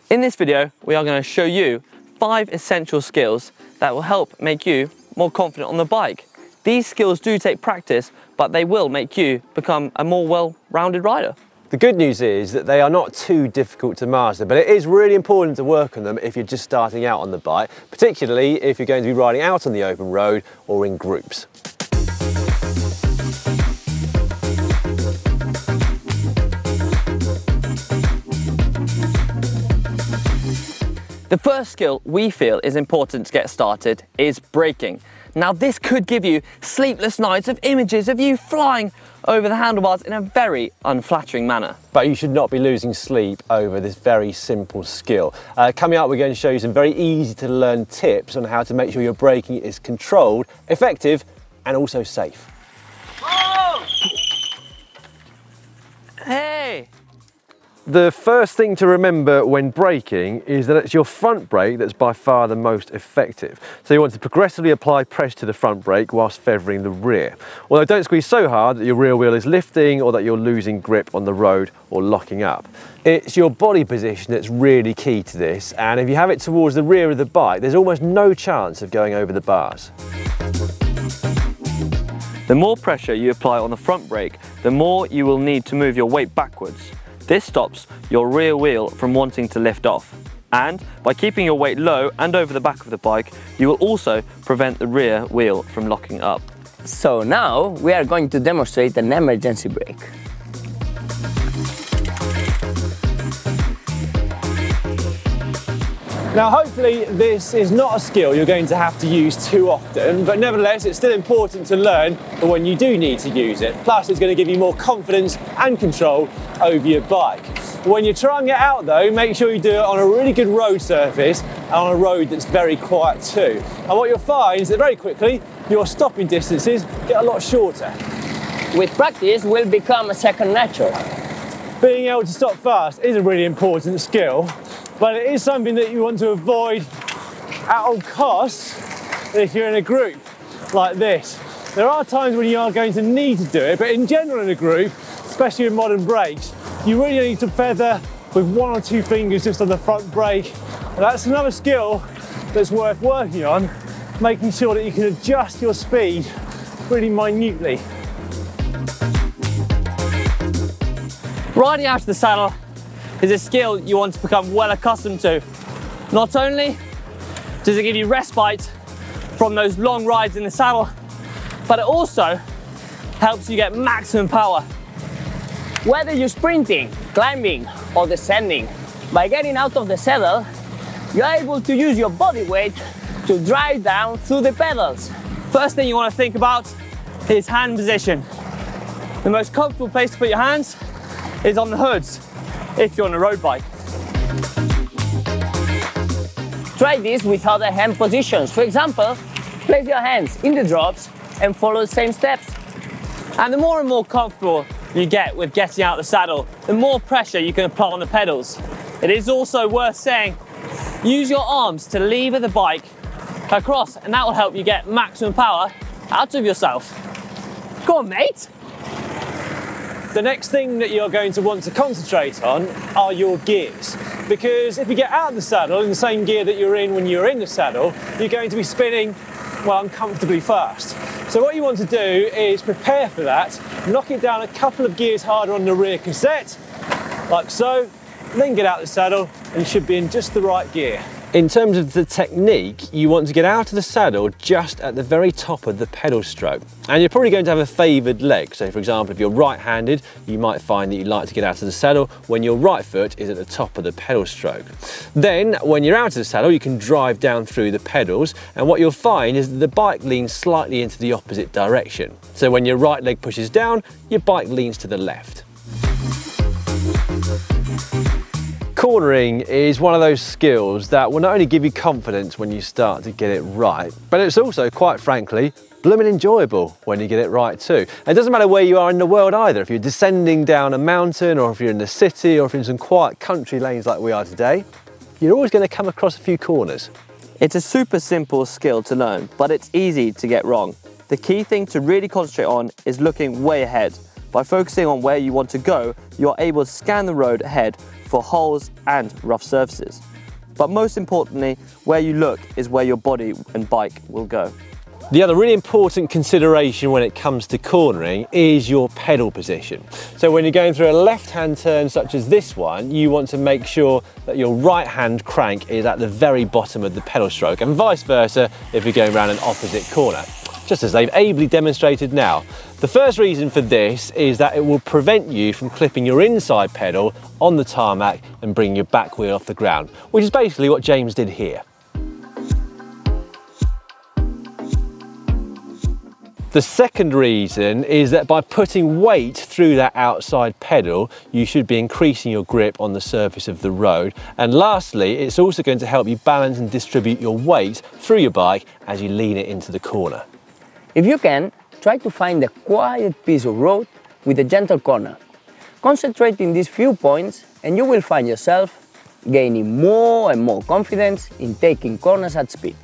In this video, we are going to show you 5 essential skills that will help make you more confident on the bike. These skills do take practice, but they will make you become a more well-rounded rider. The good news is that they are not too difficult to master, but it is really important to work on them if you're just starting out on the bike, particularly if you're going to be riding out on the open road or in groups. The first skill we feel is important to get started is braking. Now this could give you sleepless nights of images of you flying over the handlebars in a very unflattering manner. But you should not be losing sleep over this very simple skill. Coming up, we're going to show you some very easy to learn tips on how to make sure your braking is controlled, effective and also safe. Oh! Hey! The first thing to remember when braking is that it's your front brake that's by far the most effective. So you want to progressively apply pressure to the front brake whilst feathering the rear. Although don't squeeze so hard that your rear wheel is lifting or that you're losing grip on the road or locking up. It's your body position that's really key to this, and if you have it towards the rear of the bike, there's almost no chance of going over the bars. The more pressure you apply on the front brake, the more you will need to move your weight backwards. This stops your rear wheel from wanting to lift off. And by keeping your weight low and over the back of the bike, you will also prevent the rear wheel from locking up. So now we are going to demonstrate an emergency brake. Now hopefully this is not a skill you're going to have to use too often, but nevertheless it's still important to learn for when you do need to use it. Plus it's going to give you more confidence and control over your bike. When you're trying it out though, make sure you do it on a really good road surface and on a road that's very quiet too. And what you'll find is that very quickly your stopping distances get a lot shorter. With practice will become a second nature. Being able to stop fast is a really important skill, but it is something that you want to avoid at all costs if you're in a group like this. There are times when you are going to need to do it, but in general in a group, especially with modern brakes, you really need to feather with 1 or 2 fingers just on the front brake. And that's another skill that's worth working on, making sure that you can adjust your speed really minutely. Riding out of the saddle is a skill you want to become well accustomed to. Not only does it give you respite from those long rides in the saddle, but it also helps you get maximum power. Whether you're sprinting, climbing or descending, by getting out of the saddle, you're able to use your body weight to drive down through the pedals. First thing you want to think about is hand position. The most comfortable place to put your hands is on the hoods if you're on a road bike. Try this with other hand positions. For example, place your hands in the drops and follow the same steps. And the more and more comfortable you get with getting out of the saddle, the more pressure you can apply on the pedals. It is also worth saying, use your arms to lever the bike across, and that will help you get maximum power out of yourself. Go on, mate. The next thing that you're going to want to concentrate on are your gears, because if you get out of the saddle in the same gear that you're in when you're in the saddle, you're going to be spinning, well, uncomfortably fast. So what you want to do is prepare for that, knock it down a couple of gears harder on the rear cassette, like so, then get out of the saddle and you should be in just the right gear. In terms of the technique, you want to get out of the saddle just at the very top of the pedal stroke. And you're probably going to have a favoured leg. So for example, if you're right-handed, you might find that you like to get out of the saddle when your right foot is at the top of the pedal stroke. Then, when you're out of the saddle, you can drive down through the pedals, and what you'll find is that the bike leans slightly into the opposite direction. So when your right leg pushes down, your bike leans to the left. Cornering is one of those skills that will not only give you confidence when you start to get it right, but it's also, quite frankly, blooming enjoyable when you get it right too. And it doesn't matter where you are in the world either. If you're descending down a mountain, or if you're in the city, or if you're in some quiet country lanes like we are today, you're always going to come across a few corners. It's a super simple skill to learn, but it's easy to get wrong. The key thing to really concentrate on is looking way ahead. By focusing on where you want to go, you're able to scan the road ahead for holes and rough surfaces. But most importantly, where you look is where your body and bike will go. The other really important consideration when it comes to cornering is your pedal position. So when you're going through a left-hand turn such as this one, you want to make sure that your right-hand crank is at the very bottom of the pedal stroke, and vice versa if you're going around an opposite corner, just as they've ably demonstrated now. The first reason for this is that it will prevent you from clipping your inside pedal on the tarmac and bringing your back wheel off the ground, which is basically what James did here. The second reason is that by putting weight through that outside pedal, you should be increasing your grip on the surface of the road. And lastly, it's also going to help you balance and distribute your weight through your bike as you lean it into the corner. If you can, try to find a quiet piece of road with a gentle corner. Concentrate in these few points and you will find yourself gaining more and more confidence in taking corners at speed.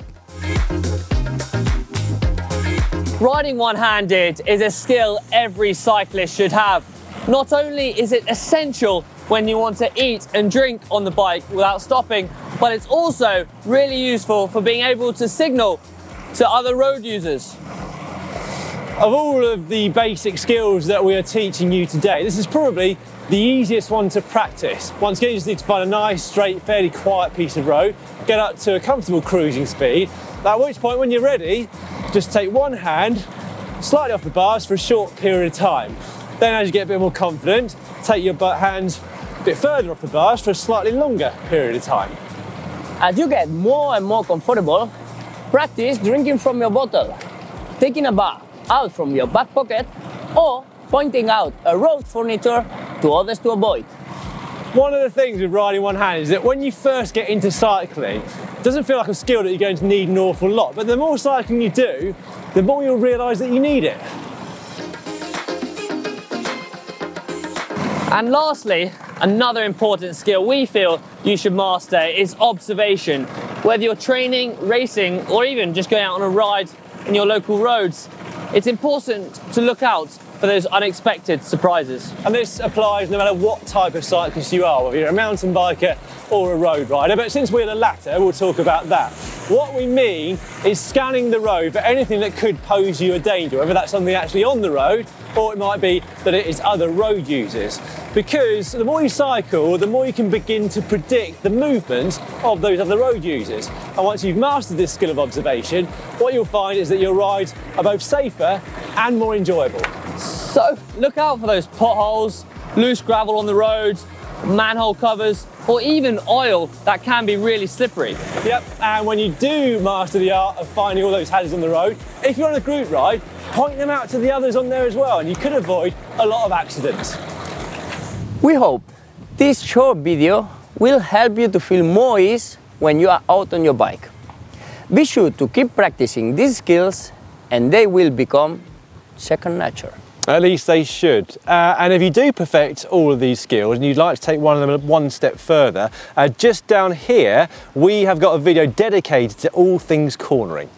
Riding one-handed is a skill every cyclist should have. Not only is it essential when you want to eat and drink on the bike without stopping, but it's also really useful for being able to signal to other road users. Of all of the basic skills that we are teaching you today, this is probably the easiest one to practice. Once again, you just need to find a nice, straight, fairly quiet piece of road, get up to a comfortable cruising speed, at which point when you're ready, just take one hand slightly off the bars for a short period of time. Then as you get a bit more confident, take your hand a bit further off the bars for a slightly longer period of time. As you get more and more comfortable, practice drinking from your bottle, taking a bar out from your back pocket, or pointing out a road furniture to others to avoid. One of the things with riding one hand is that when you first get into cycling, it doesn't feel like a skill that you're going to need an awful lot, but the more cycling you do, the more you'll realise that you need it. And lastly, another important skill we feel you should master is observation. Whether you're training, racing, or even just going out on a ride in your local roads, it's important to look out for those unexpected surprises. And this applies no matter what type of cyclist you are, whether you're a mountain biker or a road rider, but since we're the latter, we'll talk about that. What we mean is scanning the road for anything that could pose you a danger, whether that's something actually on the road, or it might be that it is other road users. Because the more you cycle, the more you can begin to predict the movement of those other road users. And once you've mastered this skill of observation, what you'll find is that your rides are both safer and more enjoyable. So look out for those potholes, loose gravel on the roads, manhole covers, or even oil that can be really slippery. Yep, and when you do master the art of finding all those hazards on the road, if you're on a group ride, point them out to the others on there as well, and you could avoid a lot of accidents. We hope this short video will help you to feel more ease when you are out on your bike. Be sure to keep practicing these skills and they will become second nature. At least they should. And if you do perfect all of these skills and you'd like to take one of them one step further, just down here we have got a video dedicated to all things cornering.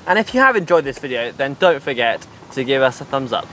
And if you have enjoyed this video, then don't forget to give us a thumbs up.